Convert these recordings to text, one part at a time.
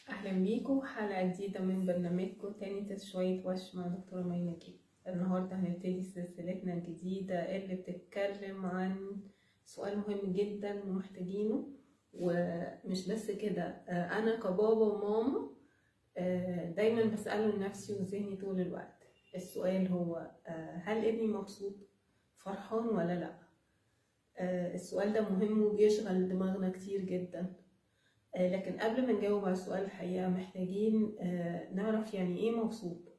أهلا بيكم حلقة جديدة من برنامجكم تاني شوية وش مع دكتورة مي نجيب. النهاردة هنبتدي سلسلتنا الجديدة اللي بتتكلم عن سؤال مهم جدا ومحتاجينه، ومش بس كده. أنا كبابا وماما دايما بسأله لنفسي وذهني طول الوقت. السؤال هو هل ابني مبسوط فرحان ولا لأ؟ السؤال ده مهم وبيشغل دماغنا كتير جدا. لكن قبل ما نجاوب على السؤال الحقيقة محتاجين نعرف يعني ايه مبسوط.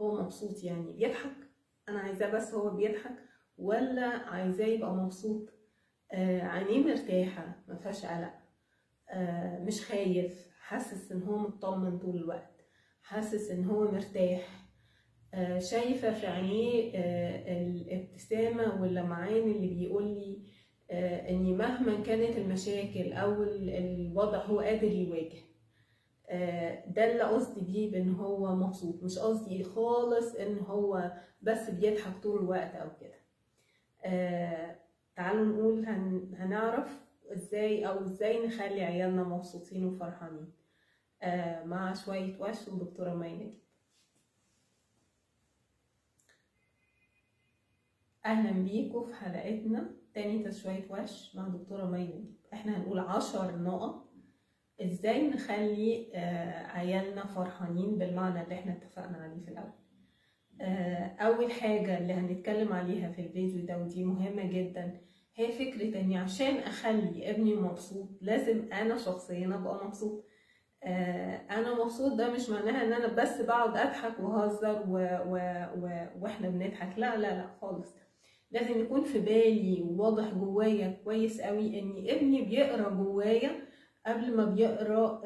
هو مبسوط يعني بيضحك؟ انا عايزاه بس هو بيضحك، ولا عايزاه يبقى مبسوط عينيه مرتاحة مفيهاش قلق، مش خايف، حاسس ان هو مطمن طول الوقت، حاسس ان هو مرتاح، شايفة في عينيه الابتسامة واللمعان اللي بيقولي اني مهما كانت المشاكل او الوضع هو قادر يواجه. ده اللي قصدي بيه بان هو مبسوط، مش قصدي خالص ان هو بس بيضحك طول الوقت او كده. تعالوا نقول هنعرف ازاي نخلي عيالنا مبسوطين وفرحانين مع شوية وش ودكتورة مي نجيب. اهلا بيكم في حلقتنا تاني شوية وش مع دكتورة مي نجيب. احنا هنقول 10 نقط ازاي نخلي عيالنا فرحانين بالمعنى اللي احنا اتفقنا عليه في الاول. اول حاجة اللي هنتكلم عليها في الفيديو ده ودي مهمة جدا هي فكرة اني عشان اخلي ابني مبسوط لازم انا شخصيا ابقى مبسوط. انا مبسوط ده مش معناها ان انا بس بقعد اضحك وهزر واحنا بنضحك، لا لا لا خالص. لازم يكون في بالي وواضح جوايا كويس قوي ان ابني بيقرا جوايا قبل ما بيقرا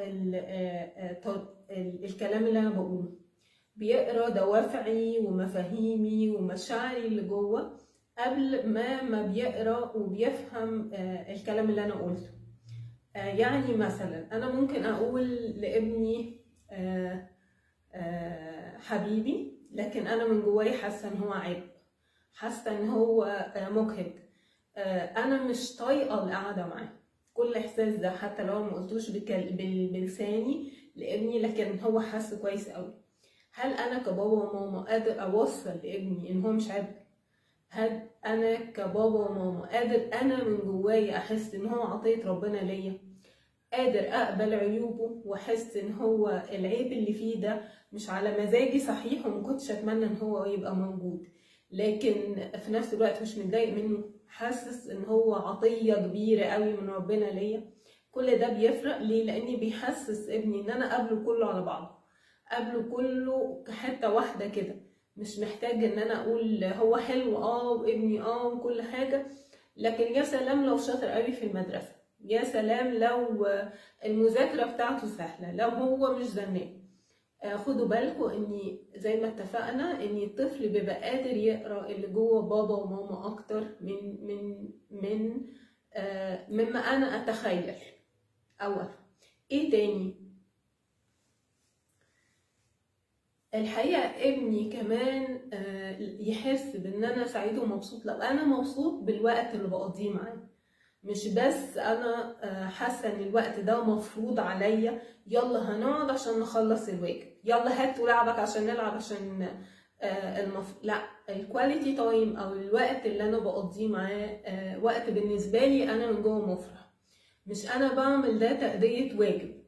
الكلام اللي انا بقوله. بيقرا دوافعي ومفاهيمي ومشاعري اللي جوه قبل ما بيقرا وبيفهم الكلام اللي انا قلته. يعني مثلا انا ممكن اقول لابني حبيبي، لكن انا من جوايا حاسه ان هو عيب، حاسه ان هو مجهد، انا مش طايقه القعده معاه. كل احساس ده حتى لو ما قلتوش بلساني لابني لكن هو حاسس كويس قوي. هل انا كبابا وماما قادر اوصل لابني ان هو مش عيب؟ هل انا كبابا وماما قادر انا من جوايا احس ان هو عطيه ربنا ليا؟ قادر اقبل عيوبه واحس ان هو العيب اللي فيه ده مش على مزاجي صحيح وما كنتش اتمنى ان هو يبقى موجود، لكن في نفس الوقت مش متضايق منه، حاسس ان هو عطية كبيرة قوي من ربنا ليا. كل ده بيفرق ليه؟ لاني بيحسس ابني ان انا قابله كله على بعضه، قابله كله كحتة واحدة كده. مش محتاج ان انا اقول هو حلو وابني وكل حاجة، لكن يا سلام لو شاطر قوي في المدرسة، يا سلام لو المذاكرة بتاعته سهلة، لو هو مش زنان. خدوا بالكم اني زي ما اتفقنا ان الطفل بيبقى قادر يقرا اللي جوه بابا وماما اكتر من مما انا اتخيل او افهم. ايه تاني؟ الحقيقه ابني كمان يحس بان انا سعيد ومبسوط لو انا مبسوط بالوقت اللي بقضيه معاه، مش بس انا حاسه ان الوقت ده مفروض عليا، يلا هنقعد عشان نخلص الواجب، يلا هات لعبك عشان نلعب عشان لا، الكواليتي تايم او الوقت اللي انا بقضيه معاه وقت بالنسبه لي انا من جوه مفرح. مش انا بعمل ده تأدية واجب،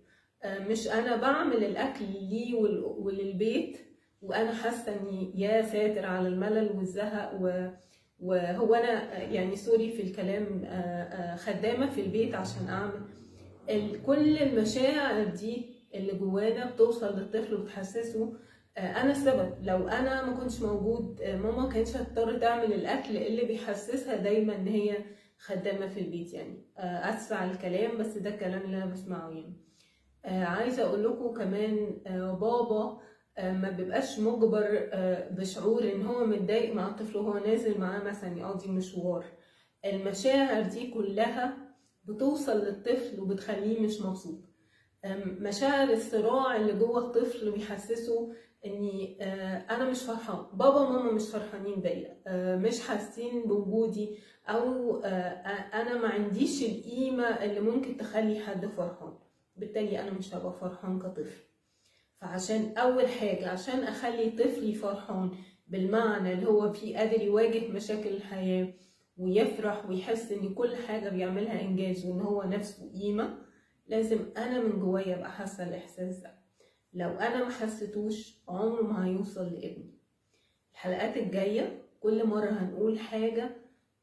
مش انا بعمل الاكل ليه وللبيت وانا حاسه اني يا ساتر على الملل والزهق وهو انا يعني سوري في الكلام خدامه في البيت عشان اعمل كل المشاعر دي اللي جوانا بتوصل للطفل وبتحسسه انا السبب. لو انا ما كنتش موجود ماما كانتش هتضطر تعمل الاكل اللي بيحسسها دايما ان هي خدامه في البيت. يعني اسفه على الكلام بس ده الكلام اللي انا بسمعه. يعني عايزه اقول لكم كمان بابا ما بيبقاش مجبر بشعور ان هو متضايق مع الطفل وهو نازل معاه مثلا يقضي مشوار. المشاعر دي كلها بتوصل للطفل وبتخليه مش مبسوط. مشاعر الصراع اللي جوه الطفل بيحسسه اني انا مش فرحان، بابا وماما مش فرحانين بيا، مش حاسين بوجودي، او انا ما عنديش القيمه اللي ممكن تخلي حد فرحان. بالتالي انا مش هبقى فرحان كطفل. فعشان اول حاجة عشان اخلي طفلي فرحان بالمعنى اللي هو فيه قادر يواجه مشاكل الحياة ويفرح ويحس ان كل حاجة بيعملها انجاز وان هو نفسه قيمة، لازم انا من جوايا ابقى حاسة الاحساس ده. لو انا ما حسيتوش عمره ما هيوصل لابني. الحلقات الجاية كل مرة هنقول حاجة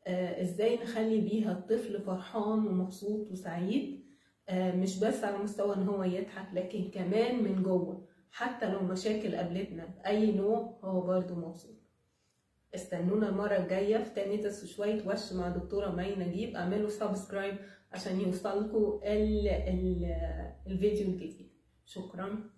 ازاي نخلي بيها الطفل فرحان ومبسوط وسعيد، مش بس على مستوى ان هو يضحك، لكن كمان من جوه حتى لو مشاكل قابلتنا بأي نوع هو برضو مبسوط. استنونا المرة الجاية في تانيتس وشوية وش مع دكتورة مي نجيب. اعملوا سبسكرايب عشان يوصلكوا الفيديو الجديد. شكرا.